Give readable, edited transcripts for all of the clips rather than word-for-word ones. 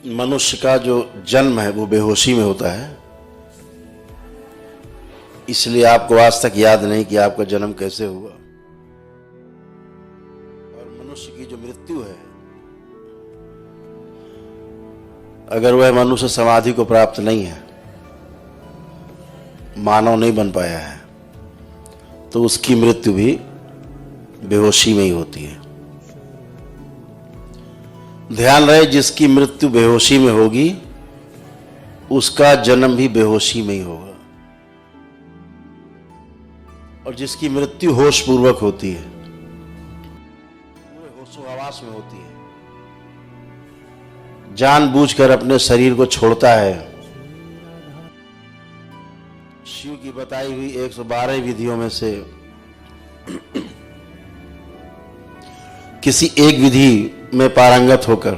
मनुष्य का जो जन्म है वो बेहोशी में होता है, इसलिए आपको आज तक याद नहीं कि आपका जन्म कैसे हुआ। और मनुष्य की जो मृत्यु है, अगर वह मनुष्य समाधि को प्राप्त नहीं है, मानव नहीं बन पाया है, तो उसकी मृत्यु भी बेहोशी में ही होती है। ध्यान रहे, जिसकी मृत्यु बेहोशी में होगी उसका जन्म भी बेहोशी में ही होगा, और जिसकी मृत्यु होश पूर्वक होती है, होशो हवास में होती है, जानबूझकर अपने शरीर को छोड़ता है। शिव की बताई हुई 112 विधियों में से किसी एक विधि में पारंगत होकर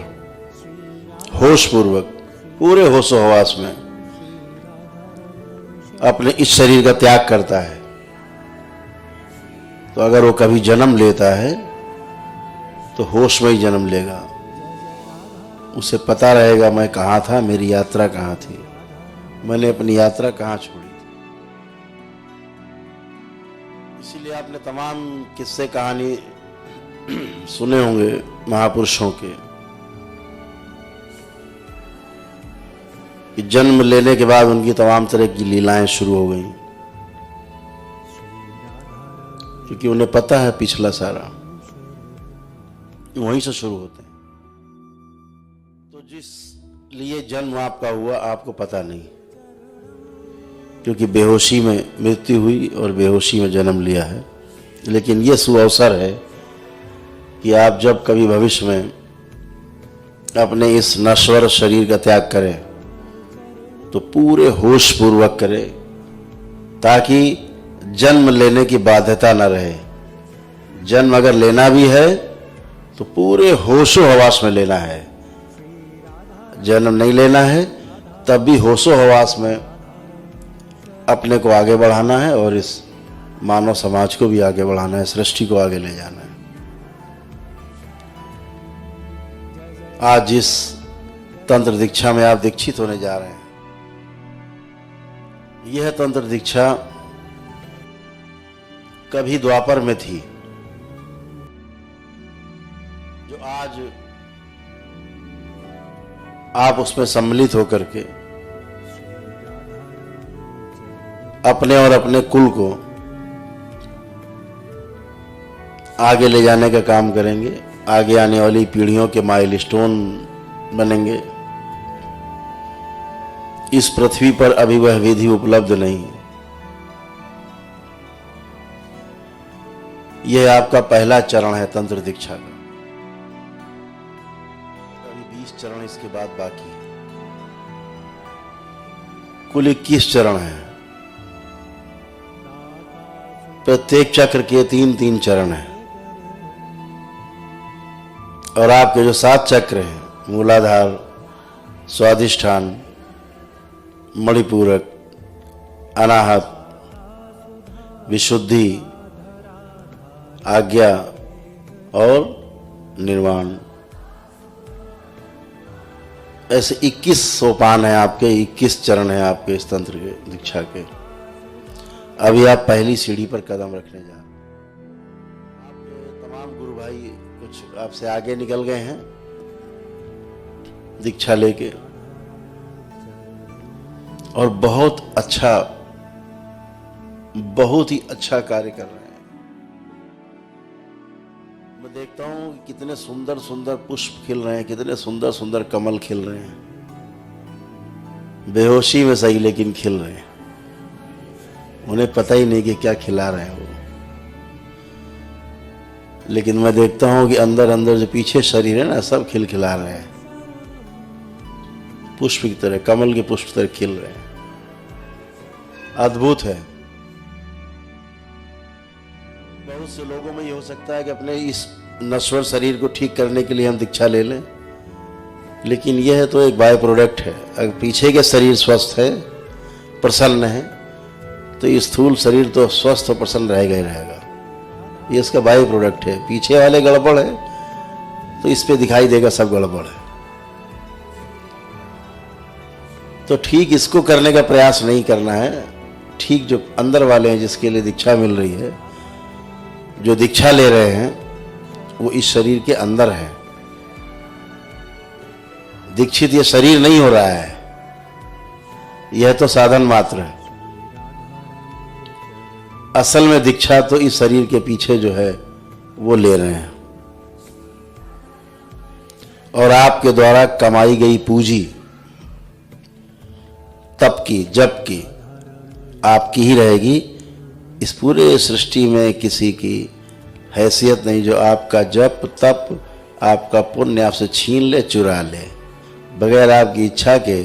होश पूर्वक पूरे होशो हवास में अपने इस शरीर का त्याग करता है, तो अगर वो कभी जन्म लेता है तो होश में ही जन्म लेगा। उसे पता रहेगा मैं कहाँ था, मेरी यात्रा कहाँ थी, मैंने अपनी यात्रा कहाँ छोड़ी थी। इसीलिए आपने तमाम किस्से कहानी सुने होंगे महापुरुषों के कि जन्म लेने के बाद उनकी तमाम तरह की लीलाएं शुरू हो गई, क्योंकि उन्हें पता है पिछला सारा वहीं से शुरू होते हैं। तो जिस लिए जन्म आपका हुआ आपको पता नहीं, क्योंकि बेहोशी में मृत्यु हुई और बेहोशी में जन्म लिया है। लेकिन यह सुअवसर है कि आप जब कभी भविष्य में अपने इस नश्वर शरीर का त्याग करें तो पूरे होश पूर्वक करें, ताकि जन्म लेने की बाध्यता न रहे। जन्म अगर लेना भी है तो पूरे होशो हवास में लेना है, जन्म नहीं लेना है तब भी होशो हवास में अपने को आगे बढ़ाना है, और इस मानव समाज को भी आगे बढ़ाना है, सृष्टि को आगे ले जाना है। आज जिस तंत्र दीक्षा में आप दीक्षित होने जा रहे हैं, यह तंत्र दीक्षा कभी द्वापर में थी, जो आज आप उसमें सम्मिलित होकर के अपने और अपने कुल को आगे ले जाने का काम करेंगे, आगे आने वाली पीढ़ियों के माइलस्टोन बनेंगे। इस पृथ्वी पर अभी वह विधि उपलब्ध नहीं। यह आपका पहला चरण है तंत्र दीक्षा का, अभी 20 चरण इसके बाद बाकी है। कुल 21 चरण है, प्रत्येक चक्र के 3-3 चरण हैं, और आपके जो 7 चक्र हैं, मूलाधार, स्वाधिष्ठान, मणिपूरक, अनाहत, विशुद्धि, आज्ञा और निर्वाण, ऐसे 21 सोपान हैं आपके, 21 चरण हैं आपके इस तंत्र के दीक्षा के। अभी आप पहली सीढ़ी पर कदम रखने जा रहे हैं। आपके तमाम गुरु भाई कुछ आपसे आगे निकल गए हैं दीक्षा लेके, और बहुत ही अच्छा कार्य कर रहे हैं। मैं देखता हूं कि कितने सुंदर सुंदर पुष्प खिल रहे हैं, कितने सुंदर सुंदर कमल खिल रहे हैं, बेहोशी में सही लेकिन खिल रहे हैं। उन्हें पता ही नहीं कि क्या खिला रहे हैं वो। लेकिन मैं देखता हूं कि अंदर अंदर जो पीछे शरीर है ना, सब खिलखिला रहे हैं, पुष्प की तरह, कमल के पुष्प की तरह खिल रहे हैं। अद्भुत है। बहुत से लोगों में ये हो सकता है कि अपने इस नश्वर शरीर को ठीक करने के लिए हम दीक्षा ले लें, लेकिन यह तो एक बाय प्रोडक्ट है। अगर पीछे के शरीर स्वस्थ है, प्रसन्न है, तो ये स्थूल शरीर तो स्वस्थ और प्रसन्न रहेगा ही रहेगा। ये इसका बाय प्रोडक्ट है। पीछे वाले गड़बड़ है तो इस पे दिखाई देगा सब गड़बड़ है। तो ठीक इसको करने का प्रयास नहीं करना है, ठीक जो अंदर वाले हैं जिसके लिए दीक्षा मिल रही है, जो दीक्षा ले रहे हैं, वो इस शरीर के अंदर है। दीक्षित ये शरीर नहीं हो रहा है, यह तो साधन मात्र है। असल में दीक्षा तो इस शरीर के पीछे जो है वो ले रहे हैं, और आपके द्वारा कमाई गई पूंजी तप की जप की आपकी ही रहेगी। इस पूरे सृष्टि में किसी की हैसियत नहीं जो आपका जप तप आपका पुण्य आपसे छीन ले, चुरा ले, बगैर आपकी इच्छा के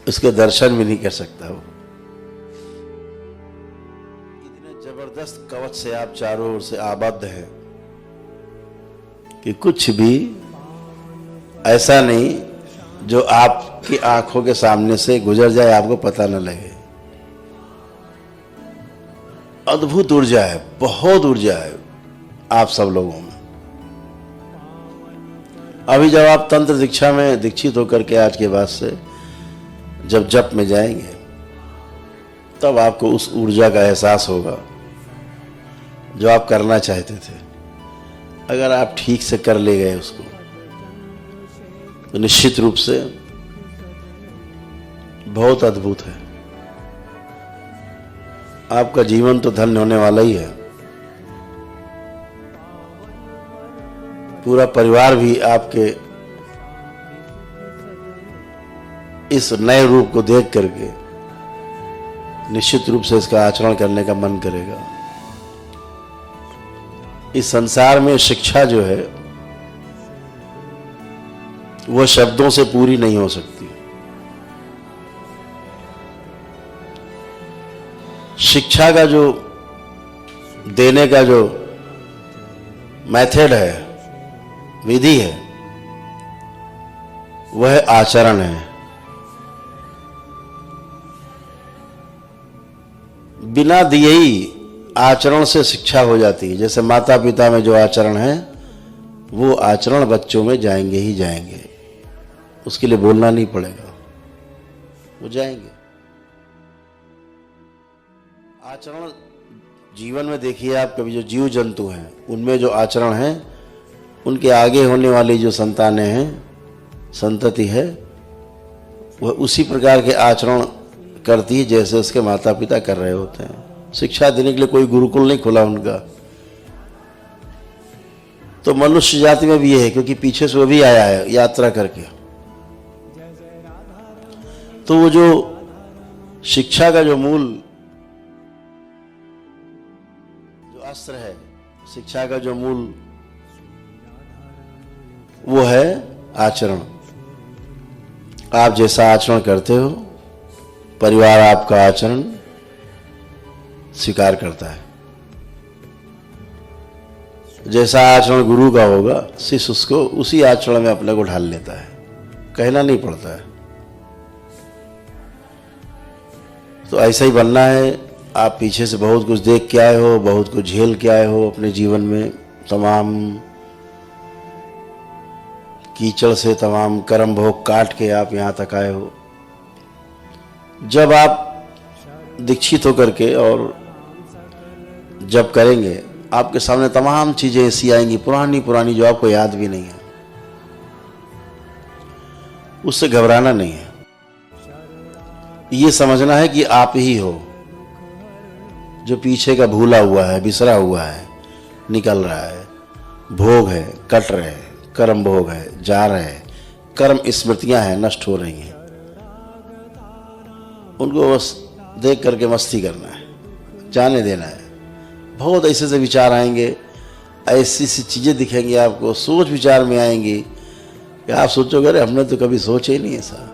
उसके दर्शन भी नहीं कर सकता वो। इतने जबरदस्त कवच से आप चारों ओर से आबद्ध हैं कि कुछ भी ऐसा नहीं जो आपकी आंखों के सामने से गुजर जाए आपको पता न लगे। अद्भुत ऊर्जा है, बहुत ऊर्जा है आप सब लोगों में। अभी जब आप तंत्र दीक्षा में दीक्षित होकर के आज के बाद से जब जप में जाएंगे, तब आपको उस ऊर्जा का एहसास होगा जो आप करना चाहते थे। अगर आप ठीक से कर ले गए उसको, तो निश्चित रूप से बहुत अद्भुत है। आपका जीवन तो धन्य होने वाला ही है। पूरा परिवार भी आपके इस नए रूप को देख करके निश्चित रूप से इसका आचरण करने का मन करेगा। इस संसार में शिक्षा जो है वह शब्दों से पूरी नहीं हो सकती। शिक्षा का जो देने का जो मेथड है, विधि है, वह आचरण है। बिना दिए ही आचरण से शिक्षा हो जाती है। जैसे माता पिता में जो आचरण है वो आचरण बच्चों में जाएंगे ही जाएंगे, उसके लिए बोलना नहीं पड़ेगा, वो जाएंगे। आचरण जीवन में देखिए आप, कभी जो जीव जंतु हैं उनमें जो आचरण है, उनके आगे होने वाली जो संतानें हैं, संतति है, वह उसी प्रकार के आचरण करती है जैसे उसके माता पिता कर रहे होते हैं। शिक्षा देने के लिए कोई गुरुकुल नहीं खुला उनका। तो मनुष्य जाति में भी ये है, क्योंकि पीछे से वो भी आया है यात्रा करके। तो वो जो शिक्षा का जो मूल जो अस्त्र है, शिक्षा का जो मूल वो है आचरण। आप जैसा आचरण करते हो, परिवार आपका आचरण स्वीकार करता है। जैसा आचरण गुरु का होगा, शिष्य उसको उसी आचरण में अपने को ढाल लेता है, कहना नहीं पड़ता है। तो ऐसा ही बनना है। आप पीछे से बहुत कुछ देख के आए हो, बहुत कुछ झेल के आए हो अपने जीवन में, तमाम कीचड़ से तमाम कर्म भोग काट के आप यहाँ तक आए हो। जब आप दीक्षित होकर के और जब करेंगे, आपके सामने तमाम चीजें ऐसी आएंगी पुरानी पुरानी जो आपको याद भी नहीं है। उससे घबराना नहीं है, ये समझना है कि आप ही हो जो पीछे का भूला हुआ है, बिसरा हुआ है, निकल रहा है। भोग है, कट रहे हैं, कर्म भोग है, जा रहे हैं, कर्म स्मृतियां हैं, नष्ट हो रही हैं। उनको बस देख करके मस्ती करना है, जाने देना है। बहुत ऐसे से विचार आएंगे, ऐसी सी चीज़ें दिखेंगी आपको, सोच विचार में आएंगी कि आप सोचोगे अरे हमने तो कभी सोचा ही नहीं ऐसा।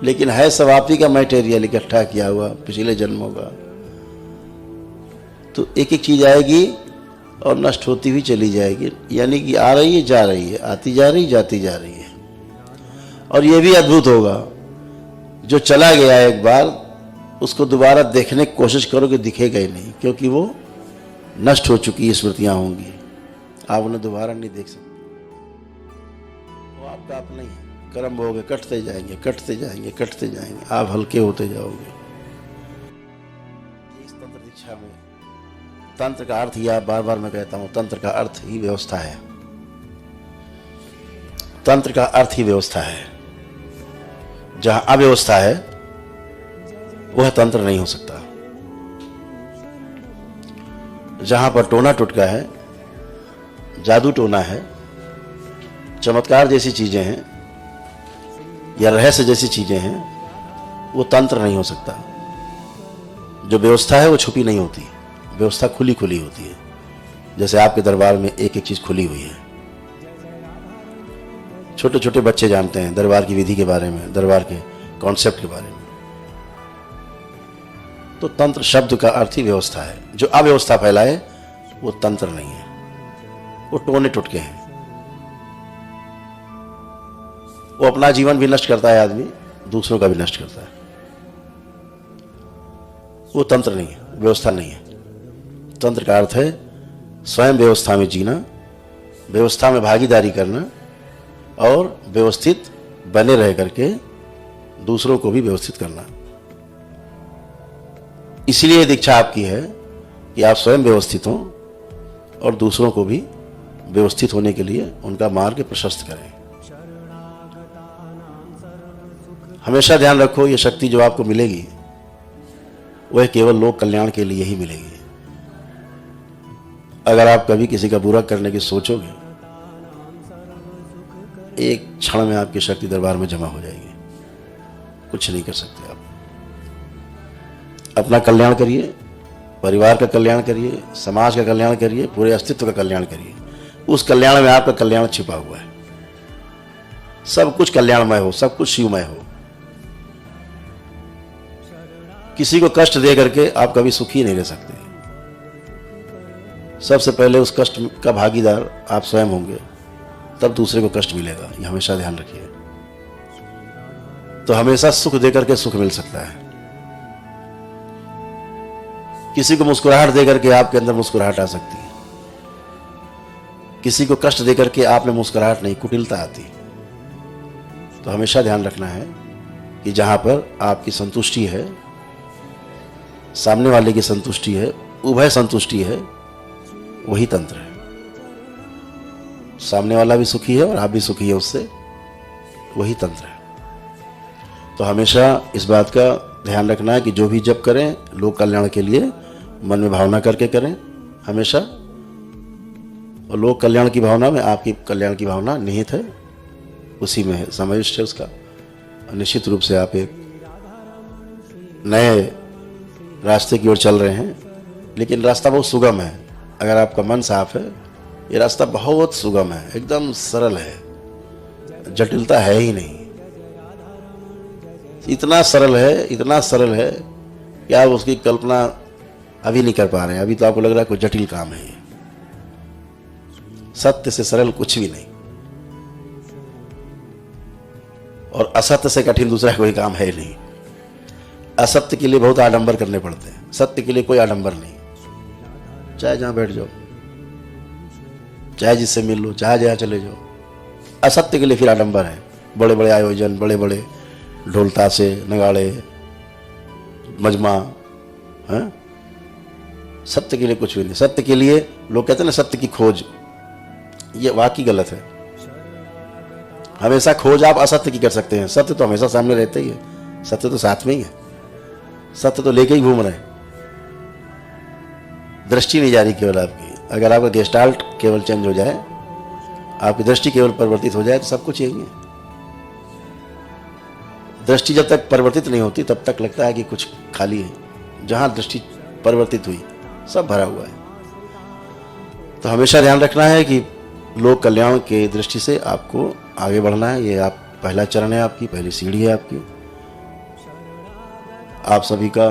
लेकिन है सब आप ही का मटेरियल इकट्ठा किया हुआ पिछले जन्मों का। तो एक एक चीज़ आएगी और नष्ट होती हुई चली जाएगी, यानी कि आ रही है जा रही है, आती जा रही जाती जा रही है। और ये भी अद्भुत होगा, जो चला गया एक बार उसको दोबारा देखने की कोशिश करो कि दिखेगा ही नहीं, क्योंकि वो नष्ट हो चुकी स्मृतियां होंगी, आप उन्हें दोबारा नहीं देख सकते। वो आपका अपना ही है। कर्म भोग कटते जाएंगे, कटते जाएंगे, कटते जाएंगे, आप हल्के होते जाओगे। इस तंत्र दीक्षा में तंत्र का अर्थ, या बार बार मैं कहता हूं, तंत्र का अर्थ ही व्यवस्था है। तंत्र का अर्थ ही व्यवस्था है। जहां अव्यवस्था है वह तंत्र नहीं हो सकता। जहां पर टोना टुटका है, जादू टोना है, चमत्कार जैसी चीजें हैं या रहस्य जैसी चीजें हैं, वो तंत्र नहीं हो सकता। जो व्यवस्था है वो छुपी नहीं होती, व्यवस्था खुली खुली होती है। जैसे आपके दरबार में एक एक चीज खुली हुई है। छोटे छोटे बच्चे जानते हैं दरबार की विधि के बारे में, दरबार के कॉन्सेप्ट के बारे में। तो तंत्र शब्द का अर्थ ही व्यवस्था है। जो अव्यवस्था फैलाए वो तंत्र नहीं है, वो टोने टुटके हैं। वो अपना जीवन भी नष्ट करता है आदमी, दूसरों का भी नष्ट करता है। वो तंत्र नहीं है, व्यवस्था नहीं है। तंत्र का अर्थ है स्वयं व्यवस्था में जीना, व्यवस्था में भागीदारी करना और व्यवस्थित बने रह करके दूसरों को भी व्यवस्थित करना। इसलिए दीक्षा आपकी है कि आप स्वयं व्यवस्थित हों और दूसरों को भी व्यवस्थित होने के लिए उनका मार्ग प्रशस्त करें। हमेशा ध्यान रखो, ये शक्ति जो आपको मिलेगी वह केवल लोक कल्याण के लिए ही मिलेगी। अगर आप कभी किसी का बुरा करने की सोचोगे, एक क्षण में आपकी शक्ति दरबार में जमा हो जाएगी, कुछ नहीं कर सकते आप। अपना कल्याण करिए, परिवार का कल्याण करिए, समाज का कल्याण करिए, पूरे अस्तित्व का कल्याण करिए। उस कल्याण में आपका कल्याण छिपा हुआ है। सब कुछ कल्याणमय हो, सब कुछ शिवमय हो। किसी को कष्ट दे करके आप कभी सुखी नहीं रह सकते। सबसे पहले उस कष्ट का भागीदार आप स्वयं होंगे, तब दूसरे को कष्ट मिलेगा। ये हमेशा ध्यान रखिए। तो हमेशा सुख दे करके सुख मिल सकता है। किसी को मुस्कुराहट दे करके आपके अंदर मुस्कुराहट आ सकती है। किसी को कष्ट दे करके आप में मुस्कुराहट नहीं, कुटिलता आती। तो हमेशा ध्यान रखना है कि जहां पर आपकी संतुष्टि है, सामने वाले की संतुष्टि है, उभय संतुष्टि है, वही तंत्र है। सामने वाला भी सुखी है और आप भी सुखी है उससे, वही तंत्र है। तो हमेशा इस बात का ध्यान रखना है कि जो भी जप करें लोक कल्याण के लिए मन में भावना करके करें हमेशा। और लोक कल्याण की भावना में आपकी कल्याण की भावना निहित है, उसी में है, समाविष्ट है उसका। निश्चित रूप से आप एक नए रास्ते की ओर चल रहे हैं, लेकिन रास्ता बहुत सुगम है। अगर आपका मन साफ है, ये रास्ता बहुत सुगम है, एकदम सरल है, जटिलता है ही नहीं। इतना सरल है, इतना सरल है कि आप उसकी कल्पना अभी नहीं कर पा रहे हैं। अभी तो आपको लग रहा है कोई जटिल काम है ये। सत्य से सरल कुछ भी नहीं, और असत्य से कठिन दूसरा कोई काम है नहीं। असत्य के लिए बहुत आडंबर करने पड़ते हैं, सत्य के लिए कोई आडंबर नहीं। चाहे जहां बैठ जाओ, चाहे जिससे मिल लो, चाहे जहां चले जाओ। असत्य के लिए फिर आडंबर है, बड़े बड़े आयोजन, बड़े बड़े ढोल ताशे नगाड़े मजमा है। सत्य के लिए कुछ भी नहीं। सत्य के लिए लोग कहते हैं ना सत्य की खोज, ये वाकई गलत है। हमेशा खोज आप असत्य की कर सकते हैं, सत्य तो हमेशा सामने रहता ही है। सत्य तो साथ में ही है, सत्य तो लेके ही घूम रहे हैं। दृष्टि नहीं जा रही केवल आपकी। अगर आपका गेस्टाल्ट केवल चेंज हो जाए, आपकी दृष्टि केवल परिवर्तित हो जाए, तो सब कुछ यही है। दृष्टि जब तक परिवर्तित नहीं होती तब तक लगता है कि कुछ खाली है। जहां दृष्टि परिवर्तित हुई सब भरा हुआ है। तो हमेशा ध्यान रखना है कि लोक कल्याण के दृष्टि से आपको आगे बढ़ना है। ये आप पहला चरण है, आपकी पहली सीढ़ी है आपकी। आप सभी का